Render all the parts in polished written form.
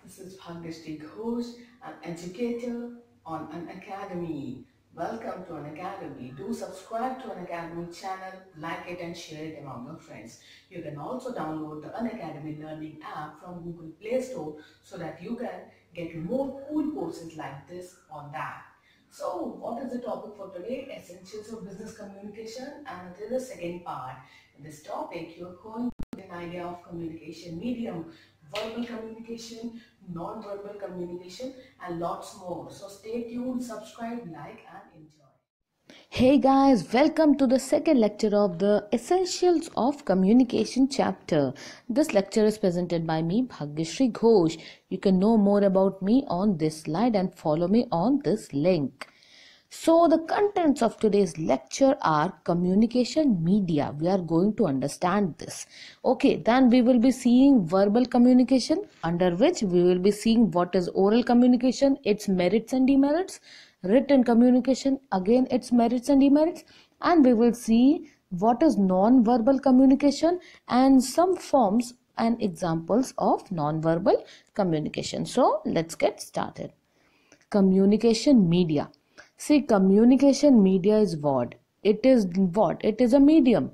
This is Bhagyashree Ghosh, an educator on Unacademy. Welcome to Unacademy. Do subscribe to Unacademy channel, like it and share it among your friends. You can also download the Unacademy learning app from Google Play Store so that you can get more cool courses like this on that. So, what is the topic for today? Essentials of business communication, and it is the second part. In this topic, you're going to get an idea of communication medium, verbal communication, non-verbal communication, and lots more. So, stay tuned, subscribe, like, and enjoy. Hey guys, welcome to the second lecture of the Essentials of Communication chapter. This lecture is presented by me, Bhagyashree Ghosh. You can know more about me on this slide and follow me on this link. So, the contents of today's lecture are communication media. We are going to understand this. Okay, then we will be seeing verbal communication, under which we will be seeing what is oral communication, its merits and demerits, written communication, again its merits and demerits, and we will see what is non-verbal communication and some forms and examples of non-verbal communication. So, let's get started. Communication media. See, communication media is what? It is what? It is a medium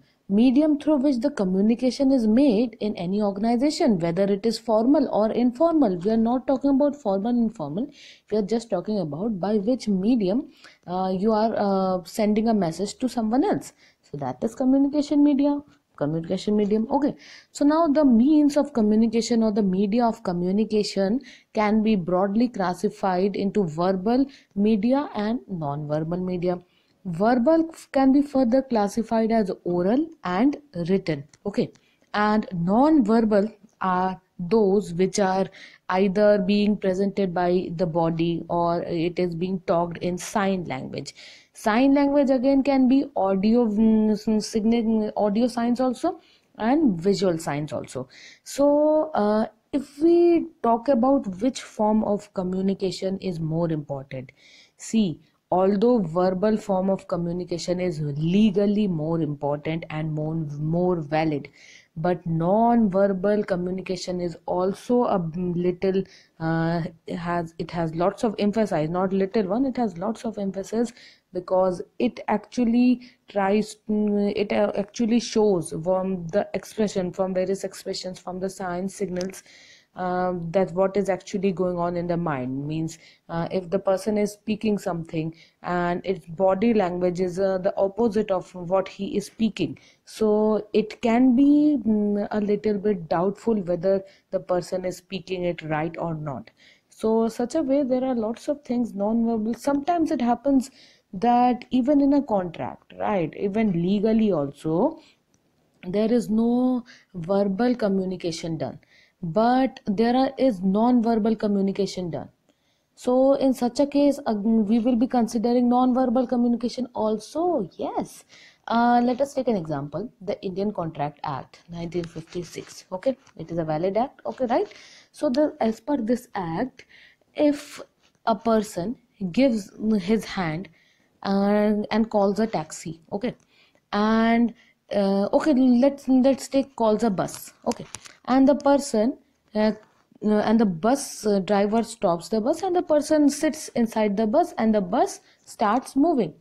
through which the communication is made in any organization, whether it is formal or informal. We are not talking about formal, informal. We are just talking about by which medium you are sending a message to someone else. So that is communication medium. Okay, so now the means of communication or the media of communication can be broadly classified into verbal media and non-verbal media. Verbal can be further classified as oral and written. Okay, and non-verbal are those which are either being presented by the body or it is being talked in sign language. Sign language again can be audio audio signs also and visual signs also. So if we talk about which form of communication is more important, see, although verbal form of communication is legally more important and more valid, but non-verbal communication is also a little has lots of emphasis, not little one, it has lots of emphasis, because it actually actually shows from the expression, from various expressions, from the signs, signals, that what is actually going on in the mind. Means if the person is speaking something and its body language is the opposite of what he is speaking, so it can be a little bit doubtful whether the person is speaking it right or not. So such a way, there are lots of things non-verbal. Sometimes it happens that even in a contract, right, even legally also, there is no verbal communication done, but is non-verbal communication done. So in such a case, we will be considering non-verbal communication also. Yes. Let us take an example. The Indian Contract Act 1956. Okay, it is a valid act. Okay, right. So as per this act, if a person gives his hand and calls a taxi, okay, and okay, let's take calls a bus, okay, and the person and the bus driver stops the bus and the person sits inside the bus and the bus starts moving.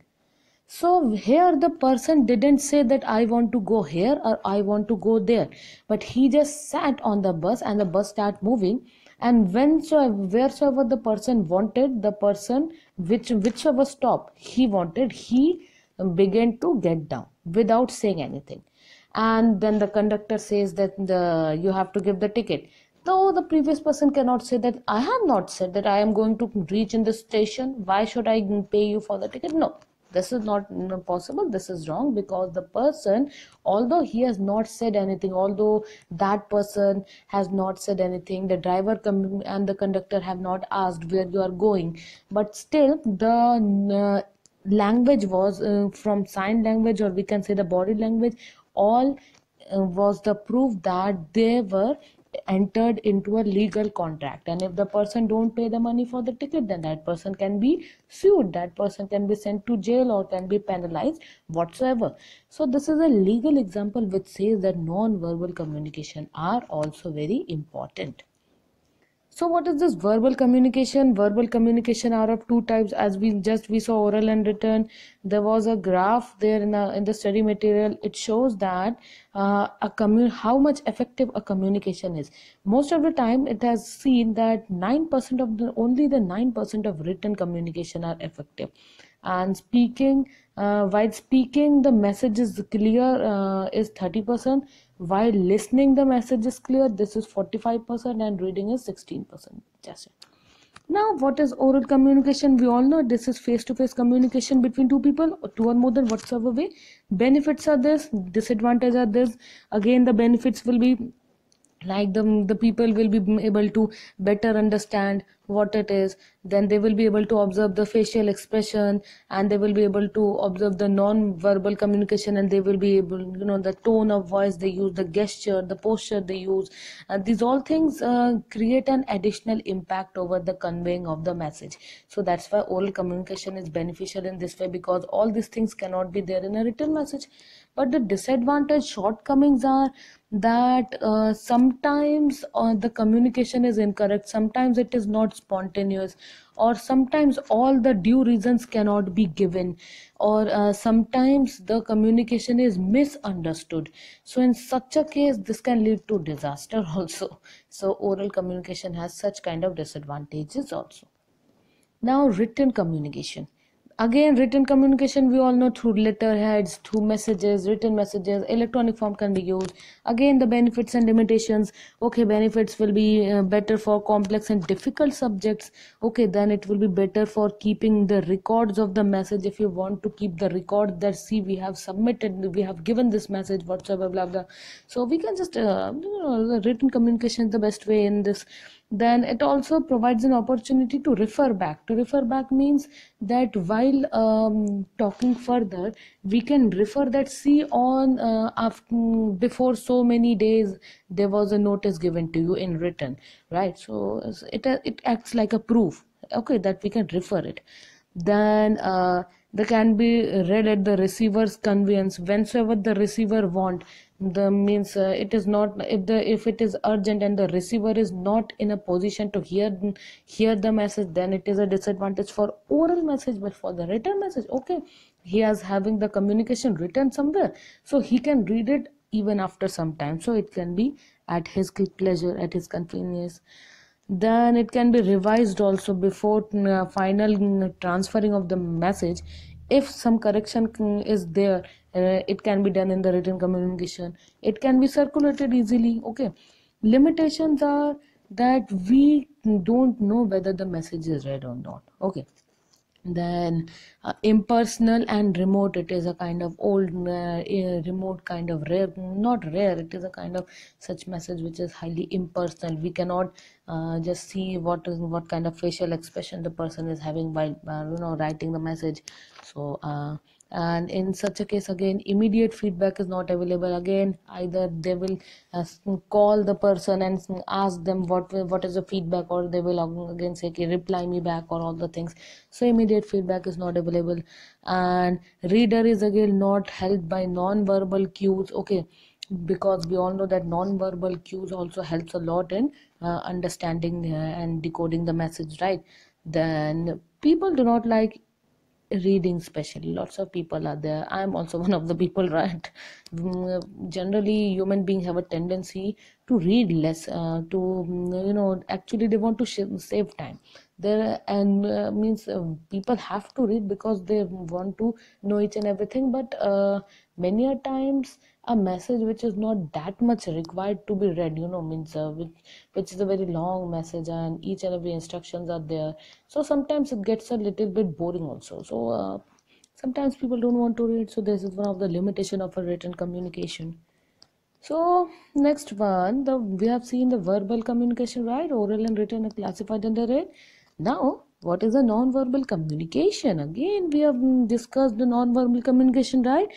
So here the person didn't say that I want to go here or I want to go there, but he just sat on the bus and the bus started moving. And wheresoever the person wanted, the person whichever stop he wanted, he began to get down without saying anything. And then the conductor says that you have to give the ticket. No, the previous person cannot say that I have not said that I am going to reach in the station. Why should I pay you for the ticket? No, this is not possible. This is wrong, because the person, although he has not said anything, although that person has not said anything, the driver and the conductor have not asked where you are going, but still the language was from sign language, or we can say the body language, all was the proof that they were entered into a legal contract. And if the person don't pay the money for the ticket, then that person can be sued, that person can be sent to jail or can be penalized whatsoever. So this is a legal example which says that non-verbal communication are also very important. So what is this verbal communication? Verbal communication are of two types, as we saw oral and written. There was a graph there in the study material. It shows that how much effective a communication is. Most of the time it has seen that 9% of only the 9% of written communication are effective, and while speaking the message is clear is 30%, while listening the message is clear, this is 45%, and reading is 16%. Just it. Now, what is oral communication? We all know this is face-to-face communication between two people, or two or more than whatsoever way. Benefits are this, disadvantages are this. Again, the benefits will be like the people will be able to better understand what it is. Then they will be able to observe the facial expression, and they will be able to observe the non-verbal communication, and they will be able, the tone of voice they use, the gesture, the posture they use, and these all things create an additional impact over the conveying of the message. So that's why oral communication is beneficial in this way, because all these things cannot be there in a written message. But the disadvantage, shortcomings are that sometimes the communication is incorrect, sometimes it is not spontaneous, or sometimes all the due reasons cannot be given, or sometimes the communication is misunderstood. So in such a case, this can lead to disaster also. So oral communication has such kind of disadvantages also. Now, written communication. Again, written communication, we all know, through letterheads, through messages, written messages, electronic form can be used. Again, the benefits and limitations. Okay, benefits will be better for complex and difficult subjects. Okay, then it will be better for keeping the records of the message. If you want to keep the record that, see, we have submitted, we have given this message, whatsoever, blah, blah. So we can just, the written communication is the best way in this. Then it also provides an opportunity to refer back. To refer back means that while talking further, we can refer that, see, on before so many days there was a notice given to you in written, right? So it acts like a proof, okay, that we can refer it. Then they can be read at the receiver's convenience whensoever the receiver want. The means it is not, if it is urgent and the receiver is not in a position to hear the message, then it is a disadvantage for oral message. But for the written message, okay, he is having the communication written somewhere, so he can read it even after some time, so it can be at his pleasure, at his convenience. Then it can be revised also before final transferring of the message. If some correction is there, it can be done in the written communication. It can be circulated easily. Okay, limitations are that we don't know whether the message is read or not. Okay, then impersonal and remote. It is a kind of old remote, kind of rare, not rare, it is a kind of such message which is highly impersonal. We cannot just see what kind of facial expression the person is having while writing the message. So and in such a case, again, immediate feedback is not available. Again, either they will call the person and ask them what is the feedback, or they will again say, okay, reply me back, or all the things. So immediate feedback is not available. And reader is again not helped by non-verbal cues. Okay, because we all know that non-verbal cues also helps a lot in understanding and decoding the message, right? Then people do not like reading, especially. Lots of people are there, I am also one of the people, right? Generally human beings have a tendency to read less, actually they want to save time there, and means people have to read because they want to know each and everything. But many a times a message which is not that much required to be read, means which is a very long message, and each and every instructions are there, so sometimes it gets a little bit boring also. So sometimes people don't want to read, so this is one of the limitation of a written communication. So next one, we have seen the verbal communication, right? Oral and written are classified under it. Now, what is a non-verbal communication? Again, we have discussed the non-verbal communication, right?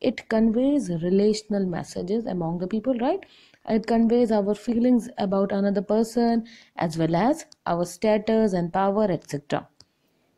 It conveys relational messages among the people, right? It conveys our feelings about another person, as well as our status and power, etc.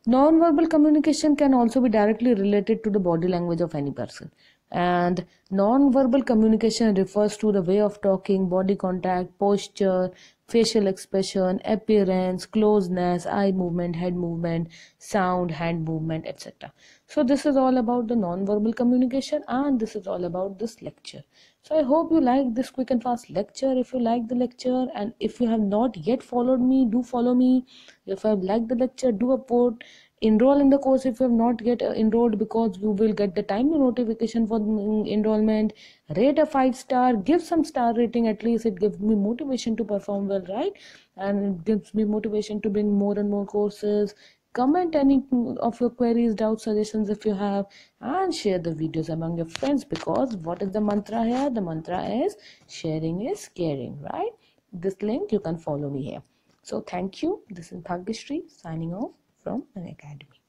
Non-verbal communication can also be directly related to the body language of any person. And non-verbal communication refers to the way of talking, body contact, posture, facial expression, appearance, closeness, eye movement, head movement, sound, hand movement, etc. So this is all about the non-verbal communication, and this is all about this lecture. So I hope you like this quick and fast lecture. If you like the lecture, and if you have not yet followed me, do follow me. If you have liked the lecture, do a vote. Enroll in the course if you have not yet enrolled, because you will get the timely notification for enrollment. Rate a 5-star, give some star rating, at least it gives me motivation to perform well, right? And it gives me motivation to bring more and more courses. Comment any of your queries, doubts, suggestions if you have, and share the videos among your friends, because what is the mantra here? The mantra is sharing is caring, right? This link you can follow me here. So thank you. This is Bhagyashree signing off from Unacademy.